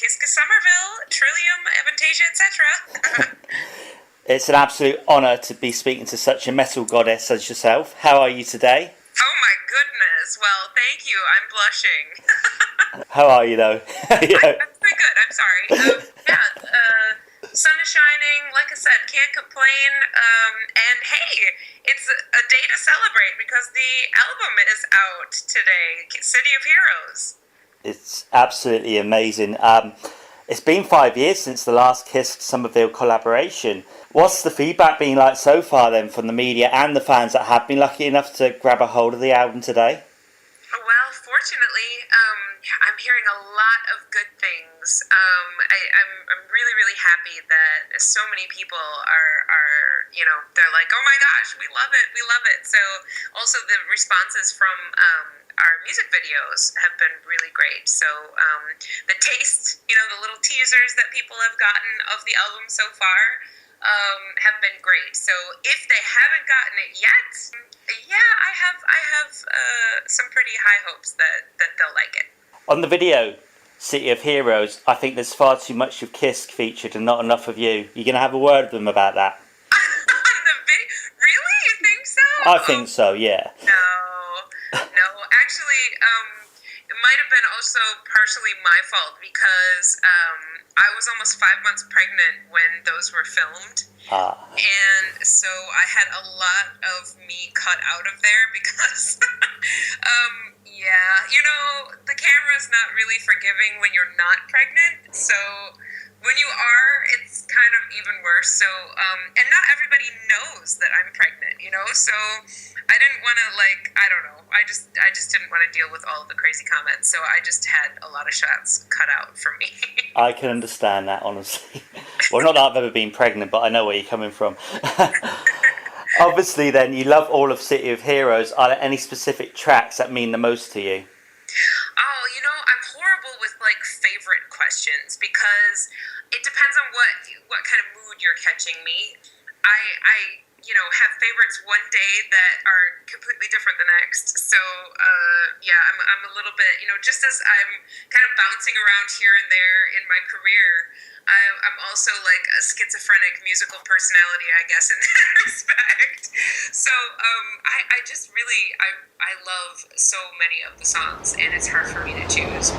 Kiska Somerville, Trillium, Avantasia, etc. It's an absolute honour to be speaking to such a metal goddess as yourself. How are you today? Oh my goodness. Well, thank you. I'm blushing. How are you though? I'm pretty good. I'm sorry. Sun is shining. Like I said, can't complain. And hey, it's a day to celebrate because the album is out today, City of Heroes. It's absolutely amazing. It's been 5 years since the last Kiss Somerville collaboration. What's the feedback been like so far then from the media and the fans that have been lucky enough to grab a hold of the album today? Well, fortunately, I'm hearing a lot of good things. I'm really, really happy that so many people are they're like, oh my gosh, we love it. So also the responses from our music videos have been really great. So the taste, the little teasers that people have gotten of the album so far have been great. So if they haven't gotten it yet, I have some pretty high hopes that they'll like it. On the video, City of Heroes, I think there's far too much of Kiss featured and not enough of you. You're going to have a word with them about that? On the video? Really? You think so? I think so, yeah. No. Actually, it might have been also partially my fault because I was almost 5 months pregnant when those were filmed. And so I had a lot of me cut out of there because, the camera's not really forgiving when you're not pregnant. So when you are, it's kind of even worse. So, and not everybody knows that I'm pregnant, so I didn't want to I don't know. I just didn't want to deal with all of the crazy comments. So I just had a lot of shots cut out for me. I can understand that, honestly. Well, not that I've ever been pregnant, but I know where you're coming from. Obviously, then, you love all of City of Heroes. Are there any specific tracks that mean the most to you? Oh, I'm horrible with, favorite questions because it depends on what kind of mood you're catching me. I have favorites one day that are completely different the next. So, I'm a little bit, just as I'm kind of bouncing around here and there in my career, I'm also a schizophrenic musical personality, I guess, in that respect. So, I just really, I love so many of the songs, and it's hard for me to choose.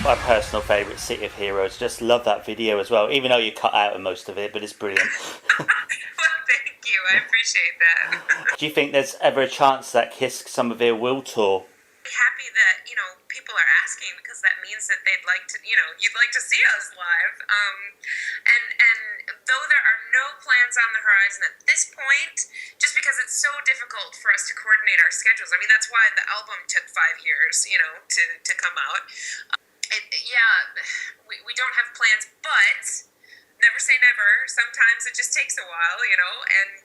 my personal favourite, City of Heroes. Just love that video as well, even though you cut out of most of it, but it's brilliant. Well, thank you. I appreciate that. Do you think there's ever a chance that Kiss Somerville will tour? Happy that people are asking, because that means that they'd like to you'd like to see us live. And though there are no plans on the horizon at this point, just because it's so difficult for us to coordinate our schedules. I mean, that's why the album took 5 years, to come out. We don't have plans, but never say never. Sometimes it just takes a while, and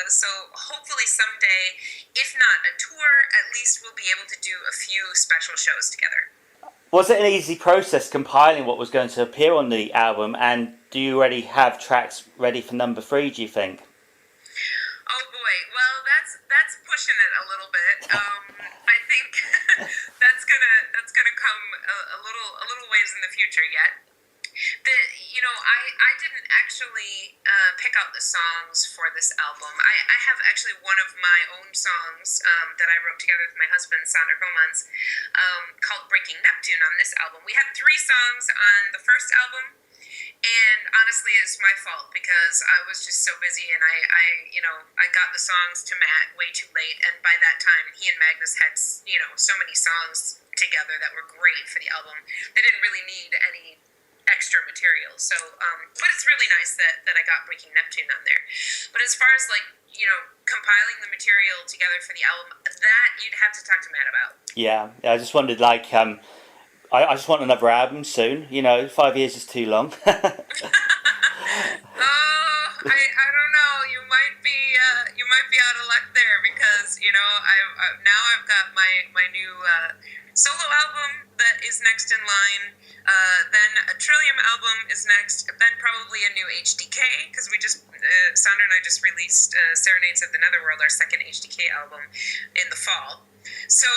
so hopefully someday, if not a tour, at least we'll be able to do a few special shows together. Was it an easy process compiling what was going to appear on the album, and do you already have tracks ready for number 3, do you think? Oh boy, well that's pushing it a little bit. I think that's gonna come a little ways in the future yet. I didn't actually pick out the songs for this album. I have actually one of my own songs that I wrote together with my husband, Sander Homans, called Breaking Neptune on this album. We had 3 songs on the first album, and honestly, it's my fault because I was just so busy, and I got the songs to Matt way too late, and by that time, he and Magnus had, so many songs together that were great for the album. They didn't really need any extra material, so but it's really nice that I got Breaking Neptune on there. But as far as compiling the material together for the album, that you'd have to talk to Matt about. Yeah, I just wondered, I just want another album soon. 5 years is too long. Oh, I don't know. You might be out of luck there, because I've got my new solo album that is next in line. Then a Trillium album is next. Then probably a new HDK, because Sandra and I just released Serenades of the Netherworld, our second HDK album, in the fall. So,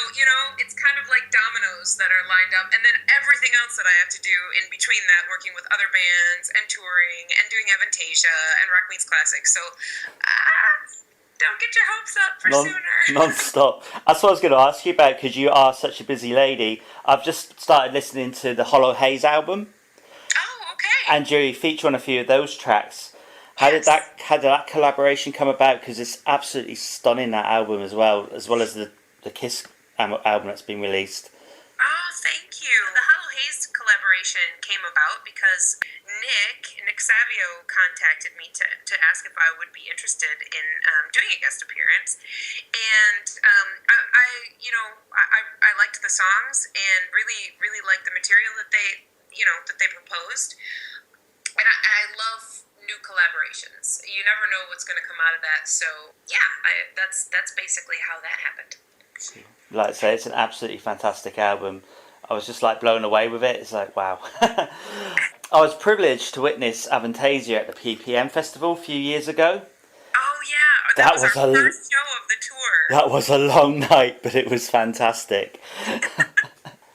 it's kind of like dominoes that are lined up, and then everything else that I have to do in between that, working with other bands and touring and doing Avantasia and Rock Meets Classic. So, don't get your hopes up for sooner. Non-stop. That's what I was going to ask you about, because you are such a busy lady. I've just started listening to the Hollow Haze album. Oh, okay. And you feature on a few of those tracks. How did that collaboration come about? Because it's absolutely stunning, that album, as well as the Kiss album that's been released. Oh, thank you. The Hollow Haze collaboration came about because Nick Savio contacted me to ask if I would be interested in doing a guest appearance, and I liked the songs and really liked the material that they proposed, and I love new collaborations. You never know what's going to come out of that, so yeah, that's basically how that happened. Like I say, it's an absolutely fantastic album. I was just blown away with it. It's wow. I was privileged to witness Avantasia at the PPM festival a few years ago. Oh yeah, that was our first show of the tour. That was a long night, but it was fantastic.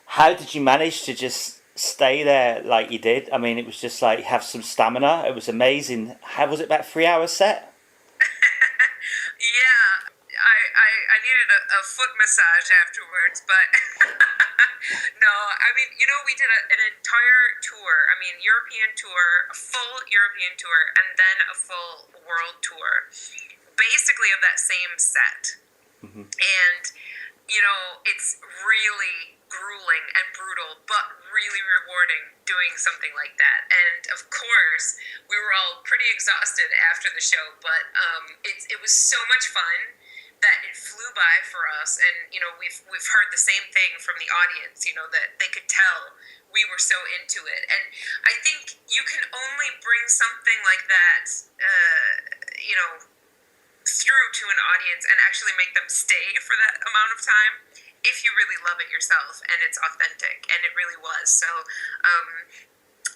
How did you manage to just stay there like you did? I mean, it was just have some stamina. It was amazing. How was it, about 3 hour set? Yeah, I needed a foot massage afterwards, but no, I mean, we did an entire tour. I mean, European tour, a full European tour, and then a full world tour, basically of that same set. Mm-hmm. And, it's really grueling and brutal, but really rewarding doing something like that. And of course, we were all pretty exhausted after the show, but it was so much fun that it flew by for us. And we've heard the same thing from the audience, that they could tell we were so into it. And I think you can only bring something like that through to an audience and actually make them stay for that amount of time if you really love it yourself and it's authentic, and it really was. So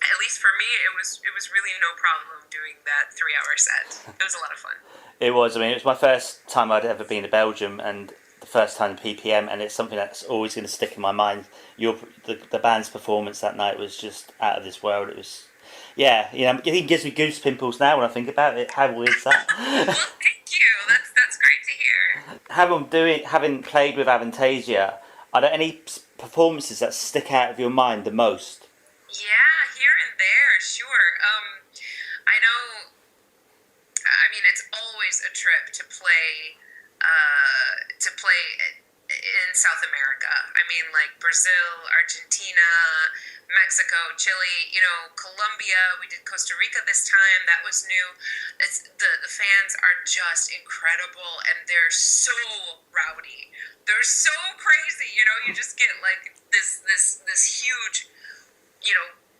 at least for me, it was really no problem doing that 3 hour set. It was a lot of fun. It was. I mean, it was my first time I'd ever been to Belgium, and the first time in PPM, and it's something that's always going to stick in my mind. The band's performance that night was just out of this world. It was, it gives me goose pimples now when I think about it. How weird is that? Well, thank you. That's great to hear. Having played with Avantasia, Are there any performances that stick out of your mind the most? Yeah, here and there, sure. I know. I mean, it's always a trip to play. In South America. I mean, like Brazil, Argentina, Mexico, Chile. Colombia. We did Costa Rica this time. That was new. The fans are just incredible, and they're so rowdy. They're so crazy. You just get like this huge,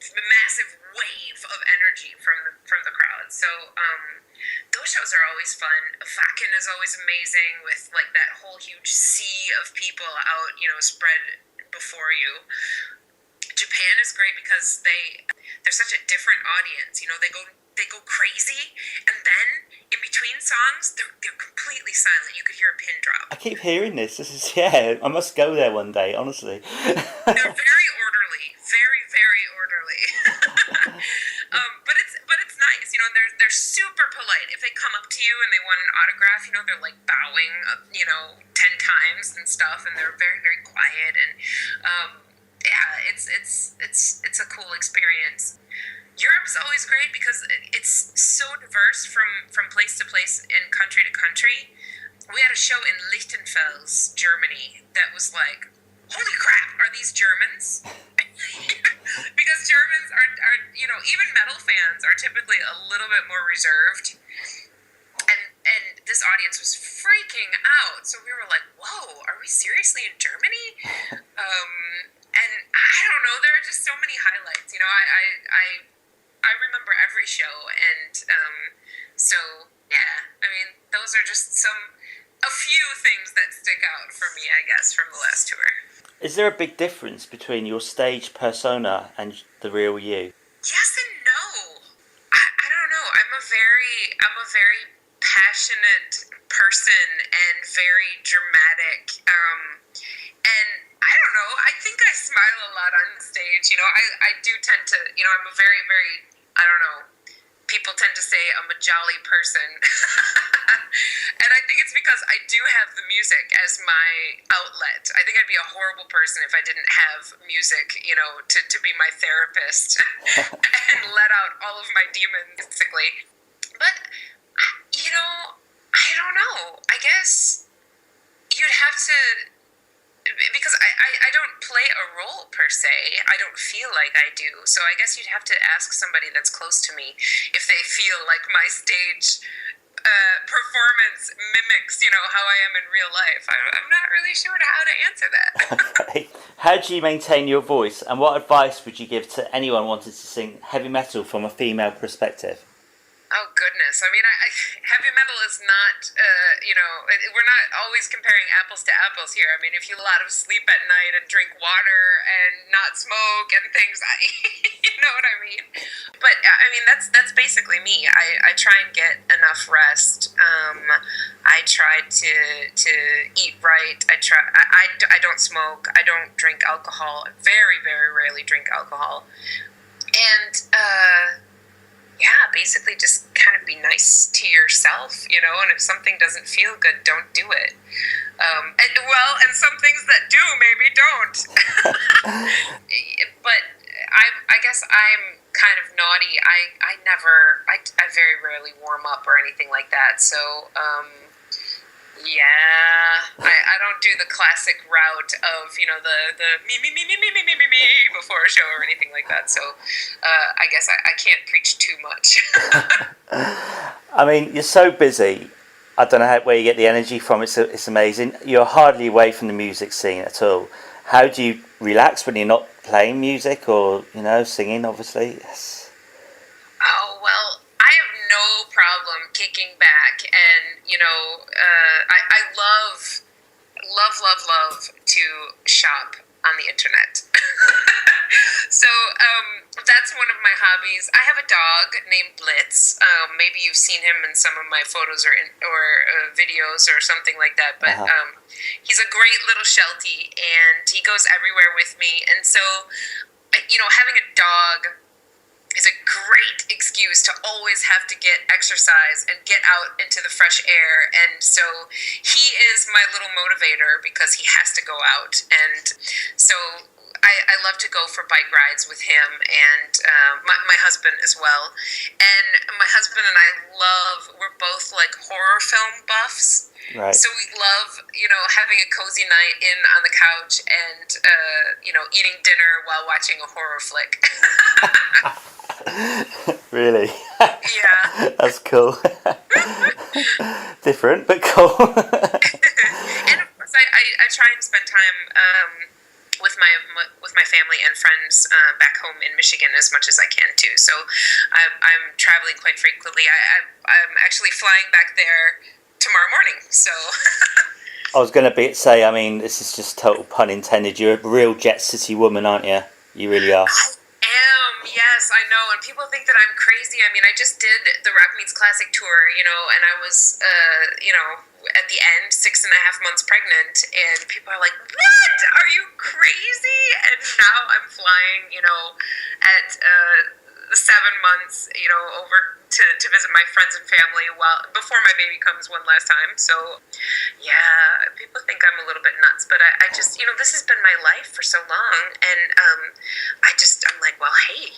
massive wave of energy from the crowd. So those shows are always fun. Fakin is always amazing with like that whole huge sea of people out, spread before you. Japan is great because they're such a different audience. They go crazy, and then in between songs they're completely silent. You could hear a pin drop. I keep hearing this. This is I must go there one day. Honestly, they're very orderly, very very orderly. But it's nice. They're super polite. If they come up to you and they want an autograph, they're like bowing, 10 times and stuff, and they're very very quiet, and yeah, it's a cool experience. Europe's always great because it's so diverse from place to place and country to country. We had a show in Lichtenfels, Germany, that was like, holy crap, are these Germans? Because Germans are even metal fans are typically a little bit more reserved. And this audience was freaking out. So we were like, whoa, are we seriously in Germany? And I don't know, there are just so many highlights. I remember every show, and so yeah, I mean, those are just a few things that stick out for me, I guess, from the last tour. Is there a big difference between your stage persona and the real you? Yes and no. I don't know. I'm a very passionate person and very dramatic. And I don't know. I think I smile a lot on stage. I do tend to. I'm a very very. I don't know. People tend to say I'm a jolly person. And I think it's because I do have the music as my outlet. I think I'd be a horrible person if I didn't have music, to be my therapist and let out all of my demons, basically. But, I don't know. I guess you'd have to... Because I don't play a role per se. I don't feel like I do. So I guess you'd have to ask somebody that's close to me if they feel like my stage performance mimics, how I am in real life. I'm not really sure how to answer that. Okay. How do you maintain your voice, and what advice would you give to anyone wanting to sing heavy metal from a female perspective? Oh, goodness. I mean, heavy metal is not, we're not always comparing apples to apples here. I mean, if you a lot of sleep at night and drink water and not smoke and things, you know what I mean? But, I mean, that's basically me. I try and get enough rest. I try to eat right. I don't smoke. I don't drink alcohol. I very, very rarely drink alcohol. And, yeah, basically just kind of be nice to yourself, and if something doesn't feel good, don't do it. And some things that do, maybe don't. But I guess I'm kind of naughty. I very rarely warm up or anything like that, so, yeah, I don't do the classic route of, the me before a show or anything like that. So I guess I can't preach too much. I mean, you're so busy. I don't know where you get the energy from. It's amazing. You're hardly away from the music scene at all. How do you relax when you're not playing music or, singing, obviously? Yes. Oh, well, I have no problem kicking back, and I love to shop on the internet. So that's one of my hobbies. I have a dog named Blitz. Maybe you've seen him in some of my photos or videos or something like that. But he's a great little Sheltie, and he goes everywhere with me. And so, having a dog is a great excuse to always have to get exercise and get out into the fresh air. And so he is my little motivator because he has to go out. And so I love to go for bike rides with him and my husband as well. And my husband and I we're both like horror film buffs. Right. So we love, having a cozy night in on the couch and, eating dinner while watching a horror flick. Really? Yeah. That's cool. Different, but cool. And of course, I try and spend time with my family and friends back home in Michigan as much as I can too. So I'm traveling quite frequently. I'm actually flying back there tomorrow morning. So I was going to say, I mean, this is just total pun intended. You're a real Jet City woman, aren't you? You really are. I am, yes, I know. And people think that I'm crazy. I mean, I just did the Rock Meets Classic tour, and I was, at the end, 6.5 months pregnant. And people are like, what? Are you crazy? And now I'm flying, at 7 months, over to visit my friends and family before my baby comes one last time. So yeah, people think I'm a little bit nuts, but I just, this has been my life for so long. And I'm like, well, hey,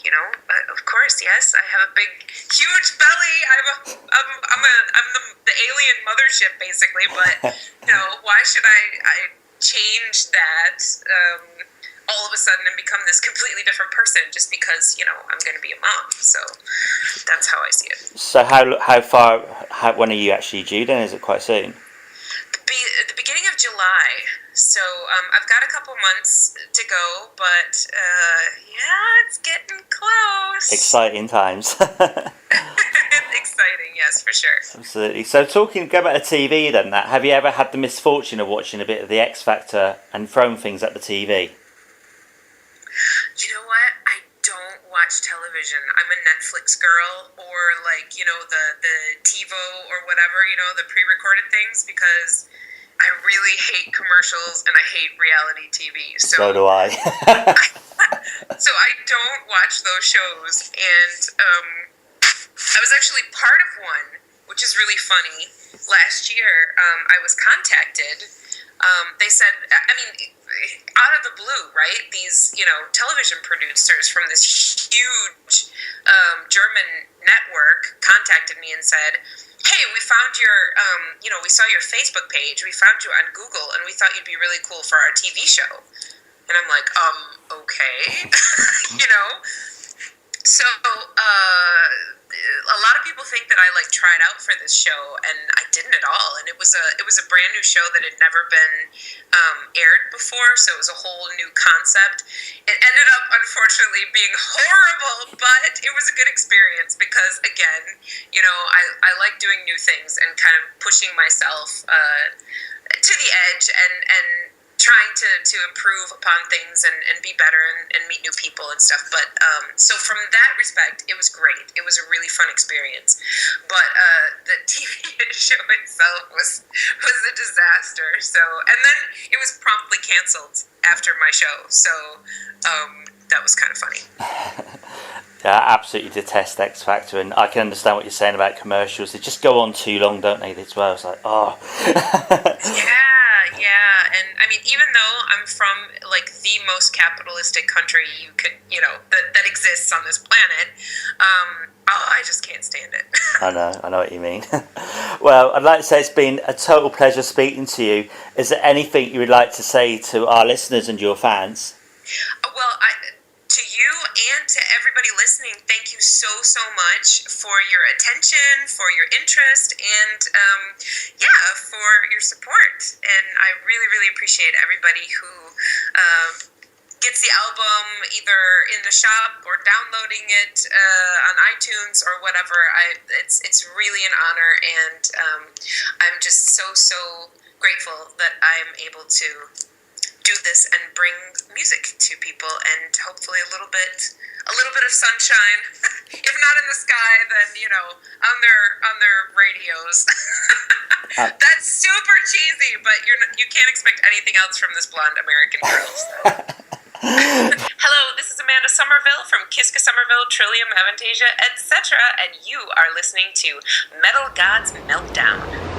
of course, yes, I have a big, huge belly. I'm the alien mothership basically, but why should I change that all of a sudden and become this completely different person just because I'm going to be a mom? So that's how I see it. So when are you actually due then? Is it quite soon? The beginning of July. So I've got a couple months to go, but it's getting close. Exciting times. Exciting, yes, for sure. Absolutely. So go back to TV then. Have you ever had the misfortune of watching a bit of the X Factor and throwing things at the TV? You know what? I don't watch television. I'm a Netflix girl, or the TiVo or whatever, the pre-recorded things, because I really hate commercials and I hate reality TV. So do I. So I don't watch those shows, and I was actually part of one, which is really funny. Last year, I was contacted. They said, out of the blue, right? These, television producers from this huge German network contacted me and said, hey, we found we saw your Facebook page. We found you on Google, and we thought you'd be really cool for our TV show. And I'm like, okay, So, a lot of people think that I tried out for this show, and I didn't at all. And it was a brand new show that had never been aired before, so it was a whole new concept. It ended up, unfortunately, being horrible, but it was a good experience because, again, I like doing new things and kind of pushing myself to the edge and trying to improve upon things and be better and meet new people and stuff. But so from that respect, it was great. It was a really fun experience. But the TV show itself was a disaster. So, and then it was promptly canceled after my show. So that was kind of funny. Yeah, I absolutely detest X Factor, and I can understand what you're saying about commercials. They just go on too long, don't they? As well, it's like, oh. Yeah, and I mean, even though I'm from the most capitalistic country you could, that exists on this planet, I just can't stand it. I know what you mean. Well, I'd like to say it's been a total pleasure speaking to you. Is there anything you would like to say to our listeners and your fans? Well, to you and to everybody listening, thank you so much for your attention, for your interest, and for your support. And I really, really appreciate everybody who gets the album either in the shop or downloading it on iTunes or whatever. It's really an honor, and I'm just so grateful that I'm able to do this and bring music to people, and hopefully a little bit of sunshine, if not in the sky, then on their radios. That's super cheesy, but you can't expect anything else from this blonde American girl. So. Hello, this is Amanda Somerville from Kiska Somerville, Trillium, Avantasia, etc., and you are listening to Metal God's Meltdown.